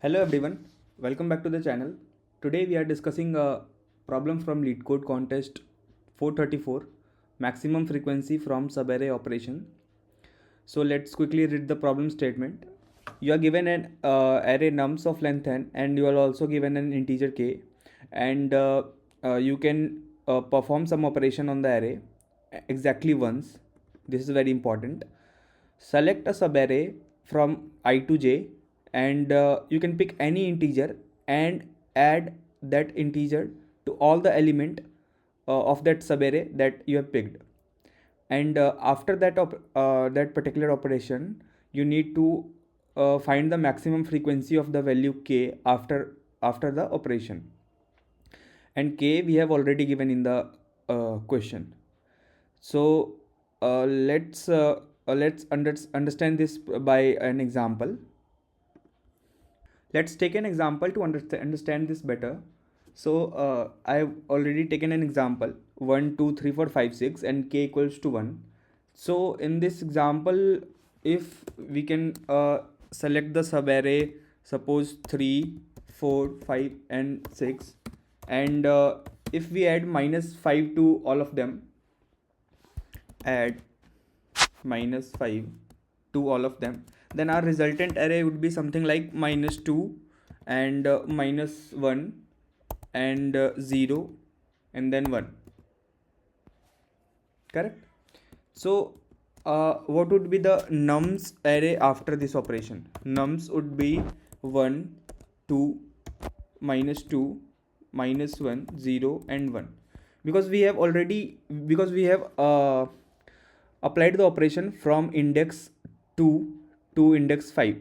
Hello everyone, welcome back to the channel. Today we are discussing a problem from LeetCode contest 434, maximum frequency from subarray operation. So let's quickly read the problem statement. You are given an array nums of length n, and you are also given an integer k, and you can perform some operation on the array exactly once. This is very important. Select a subarray from I to j, and you can pick any integer and add that integer to all the element of that subarray that you have picked. And after that particular operation, you need to find the maximum frequency of the value k after the operation, and k we have already given in the question. So let's understand this by an example. Let's take an example to understand this better. So I've already taken an example 1 2 3 4 5 6 and k equals to 1. So in this example, if we can select the subarray, suppose 3 4 5 and 6, and if we add -5 to all of them, add -5 to all of them, then our resultant array would be something like -2 and -1 and 0 and then 1. Correct? So what would be the nums array after this operation? Nums would be 1 2 -2 -1 0 and 1, because we have applied the operation from index 2 to index 5.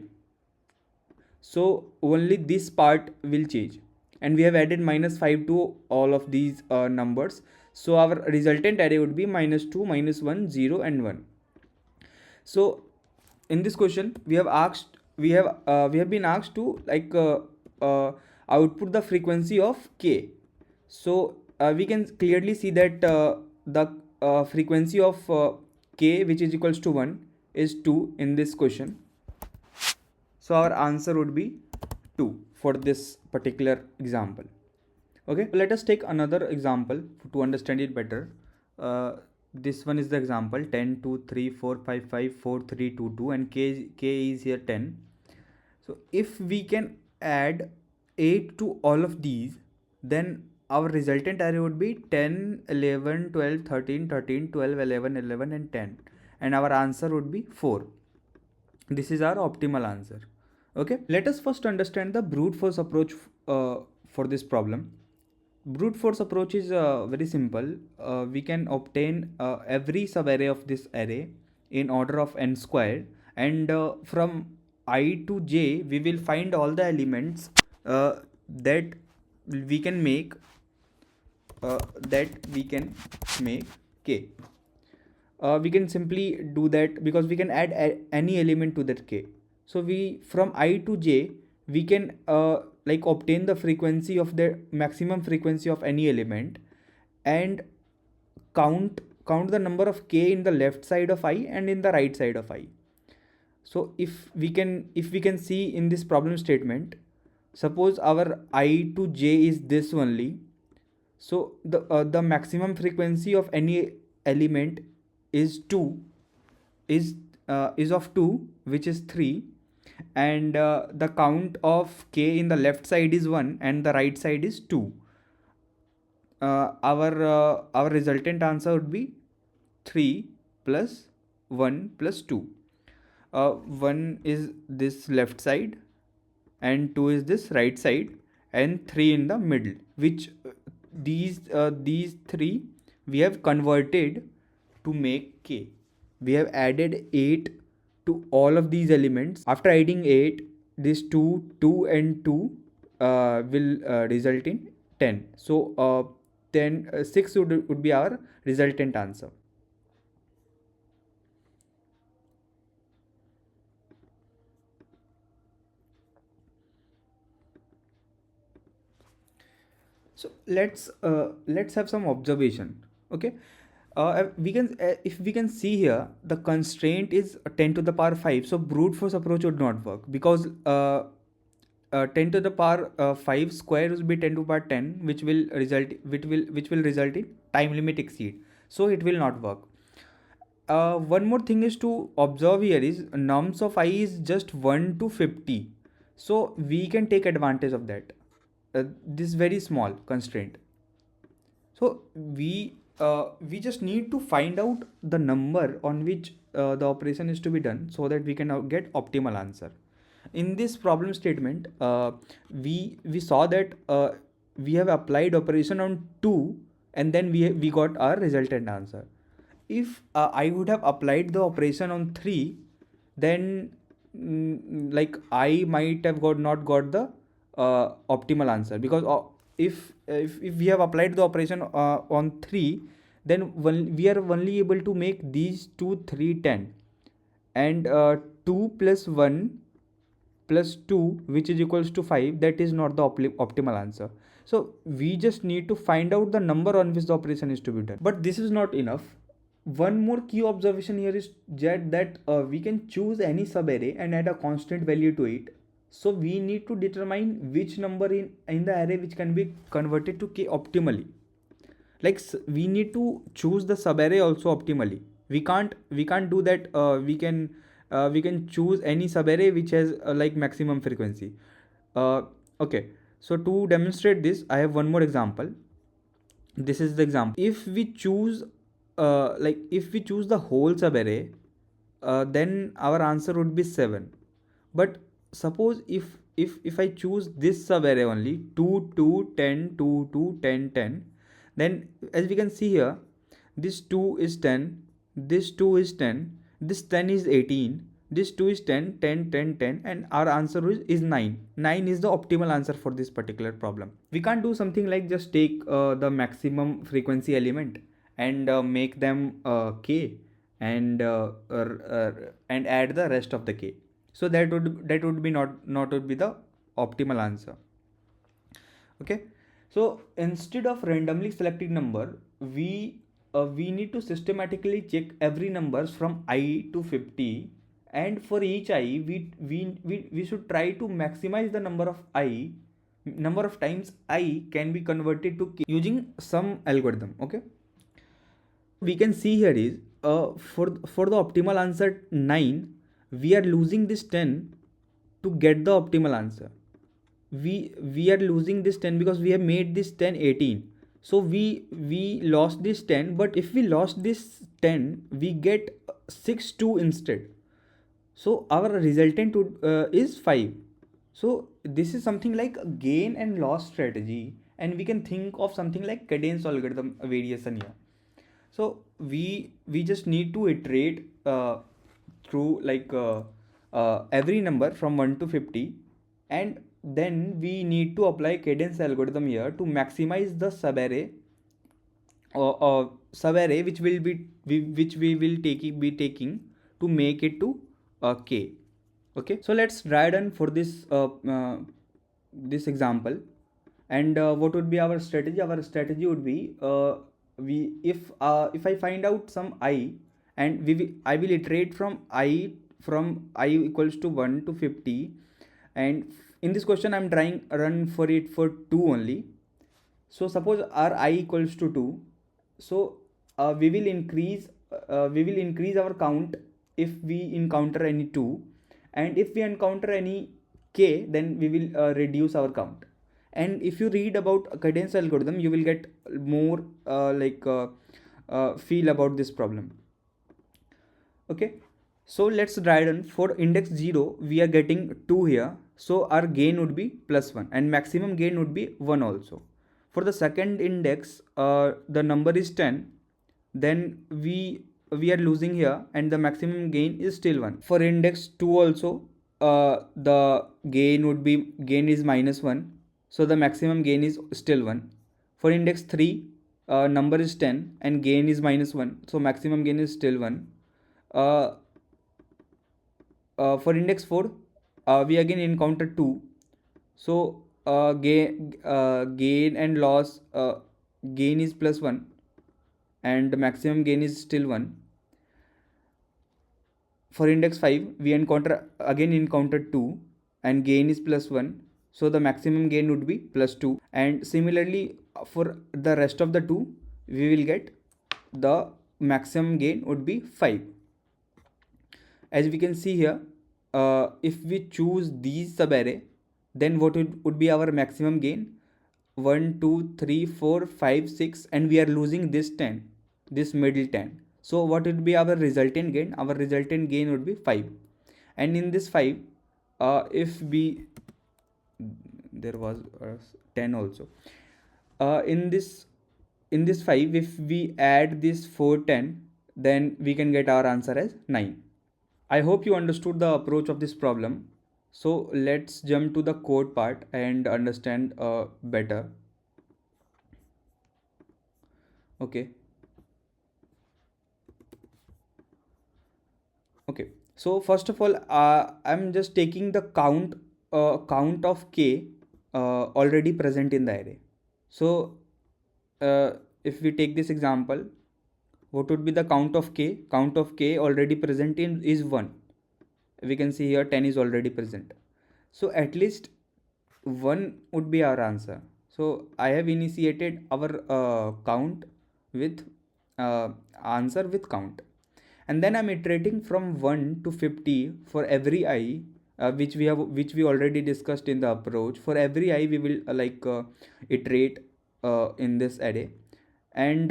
So only this part will change, and we have added -5 to all of these numbers. So our resultant array would be -2 -1 0 and 1. So in this question we have been asked to output the frequency of k. So we can clearly see that the frequency of k, which is equals to 1, is 2 in this question. So our answer would be 2 for this particular example. Okay, let us take another example to understand it better. This one is the example 10 2 3 4 5 5 4 3 2 2, and k is here 10. So if we can add 8 to all of these, then our resultant array would be 10 11 12 13 13 12 11 11 and 10, and our answer would be 4. This is our optimal answer. Okay, let us first understand the brute force approach for this problem. Brute force approach is very simple. We can obtain every subarray of this array in order of n squared, and from I to j we will find all the elements that we can make k. We can simply do that because we can add any element to that k. So we, from I to j, we can obtain the frequency of the maximum frequency of any element, and count the number of k in the left side of I and in the right side of I. So if we can see in this problem statement, suppose our I to j is this only. So the maximum frequency of any element is 2, is of 2, which is 3, and the count of k in the left side is 1 and the right side is 2. Our resultant answer would be 3 plus 1 plus 2. 1 is this left side and 2 is this right side, and 3 in the middle, which these three we have converted to make k. We have added 8 to all of these elements. After adding 8, this 2 and 2 will result in 10. So 6 would be our resultant answer. So let's have some observation. Okay, we can if we can see here, the constraint is 10 to the power 5. So brute force approach would not work, because 10 to the power 5 square will be 10 to the power 10, which will result in time limit exceed, so it will not work. One more thing is to observe here is nums of I is just 1 to 50, so we can take advantage of that, this very small constraint. So we just need to find out the number on which the operation is to be done, so that we can now get optimal answer. In this problem statement, we saw that we have applied operation on 2, and then we got our resultant answer. If I would have applied the operation on 3, then like I might have not got the optimal answer, because if we have applied the operation on 3, then we are only able to make these 2 3 10, and 2 plus 1 plus 2, which is equals to 5, that is not the optimal answer. So we just need to find out the number on which the operation is to be done. But this is not enough. One more key observation here is that we can choose any subarray and add a constant value to it. So we need to determine which number in the array which can be converted to k optimally. Like we need to choose the subarray also optimally. We can't do that. We can choose any subarray which has like maximum frequency. Okay, so to demonstrate this, I have one more example. This is the example. If we choose the whole subarray, then our answer would be 7. But suppose if I choose this subarray only, 2 2 10 2 2 10 10, then as we can see here, this 2 is 10, this 2 is 10, this 10 is 18, this 2 is 10 10 10 10, and our answer is 9. 9 is the optimal answer for this particular problem. We can't do something like just take the maximum frequency element and make them k, and add the rest of the k. So that would be not would be the optimal answer. Okay, so instead of randomly selecting number, we need to systematically check every numbers from I to 50, and for each I we should try to maximize the number of times I can be converted to k using some algorithm. Okay, we can see here is for the optimal answer 9, we are losing this 10 to get the optimal answer. We are losing this 10 because we have made this 10 18. So we lost this 10, but if we lost this 10, we get 6 2 instead. So our resultant is 5. So this is something like a gain and loss strategy, and we can think of something like Kadane's algorithm variation here. So we just need to iterate through like every number from 1 to 50, and then we need to apply Kadane algorithm here to maximize the subarray subarray which we will be taking to make it to k. Okay, so let's try run for this example. And what would be our strategy? Our strategy would be if I find out some I, and I will iterate from I equals to 1 to 50, and in this question I'm trying run for it for 2 only. So suppose our I equals to 2, so we will increase our count if we encounter any 2, and if we encounter any k, then we will reduce our count. And if you read about Kadane's algorithm, you will get more feel about this problem. Okay, so let's try run. For index 0, we are getting 2 here, so our gain would be +1, and maximum gain would be 1 also. For the second index, the number is 10, then we are losing here, and the maximum gain is still 1. For index 2 also, the gain is -1, so the maximum gain is still 1. For index 3, number is 10 and gain is -1, so maximum gain is still 1. For index 4, we again encounter 2, so gain and loss, gain is +1 and the maximum gain is still 1. For index 5, we encounter 2 and gain is +1, so the maximum gain would be plus 2, and similarly for the rest of the 2 we will get the maximum gain would be 5. As we can see here, if we choose these subarray, then what would be our maximum gain? 1 2 3 4 5 6, and we are losing this 10, this middle 10. So what would be our resultant gain? Our resultant gain would be 5. And in this 5, if we, there was 10 also, in this 5, if we add this 410, then we can get our answer as 9. I hope you understood the approach of this problem. So let's jump to the code part and understand better. Okay. Okay. So first of all, I'm just taking the count of k already present in the array. So if we take this example, what would be the count of k? Count of k already present in is 1. We can see here 10 is already present. So at least 1 would be our answer. So I have initiated our count with answer with count, and then I'm iterating from 1 to 50 for every I, which we already discussed in the approach. For every I we will iterate in this array, and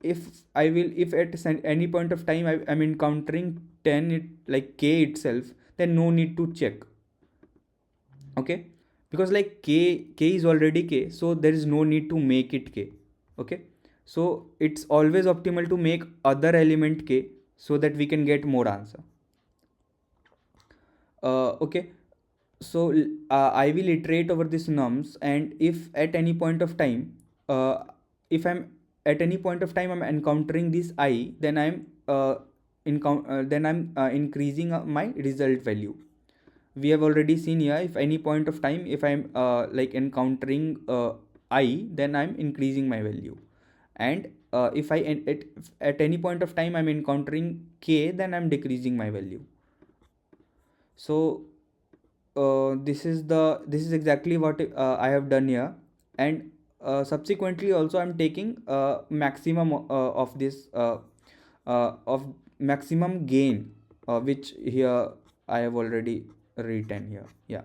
if at any point of time I'm encountering 10 like k itself, then no need to check. Okay, because like k is already k, so there is no need to make it k. Okay, so it's always optimal to make other element k so that we can get more answer. Okay, so I will iterate over this nums, and if at any point of time if I'm at any point of time I'm encountering this I, then I'm increasing my result value. We have already seen here, if any point of time if I'm encountering I, then I'm increasing my value, and if at any point of time I'm encountering k, then I'm decreasing my value. So this is exactly what I have done here, and subsequently also I'm taking maximum of this of maximum gain, which here I have already written here. Yeah,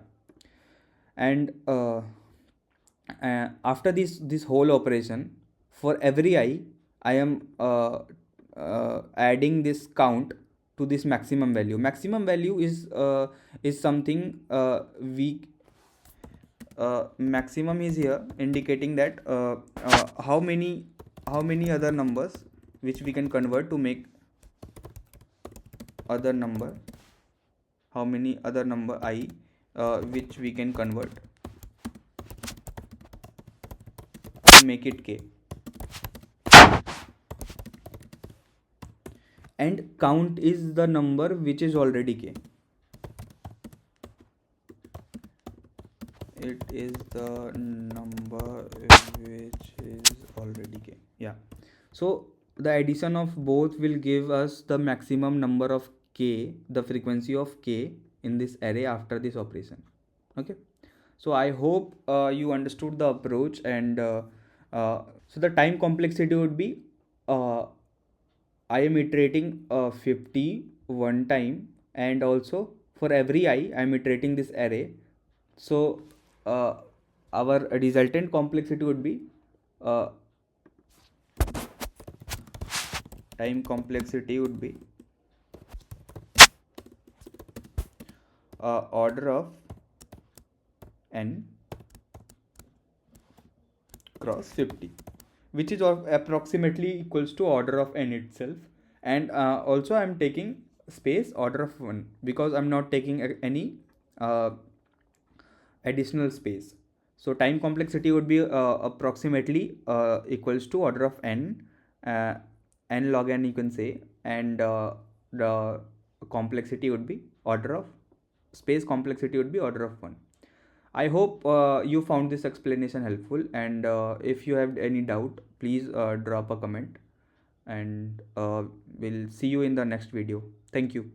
and after this whole operation, for every I am adding this count to this maximum value. Maximum value is something maximum is here indicating that how many other numbers which we can convert to make other number, how many other number I which we can convert to make it k. And count is the number which is already k. It is the number which is already k. Yeah, so the addition of both will give us the maximum number of k, the frequency of k in this array after this operation. Okay, so I hope you understood the approach, and so the time complexity would be I am iterating 50 one time, and also for every I am iterating this array. So our resultant complexity would be time complexity would be order of n cross 50, which is approximately equals to order of n itself. And also I'm taking space order of 1 because I'm not taking any additional space. So time complexity would be approximately equals to order of n, n log n you can say, and the complexity would be order of space complexity would be order of 1. I hope you found this explanation helpful, and if you have any doubt, please drop a comment, and we'll see you in the next video. Thank you.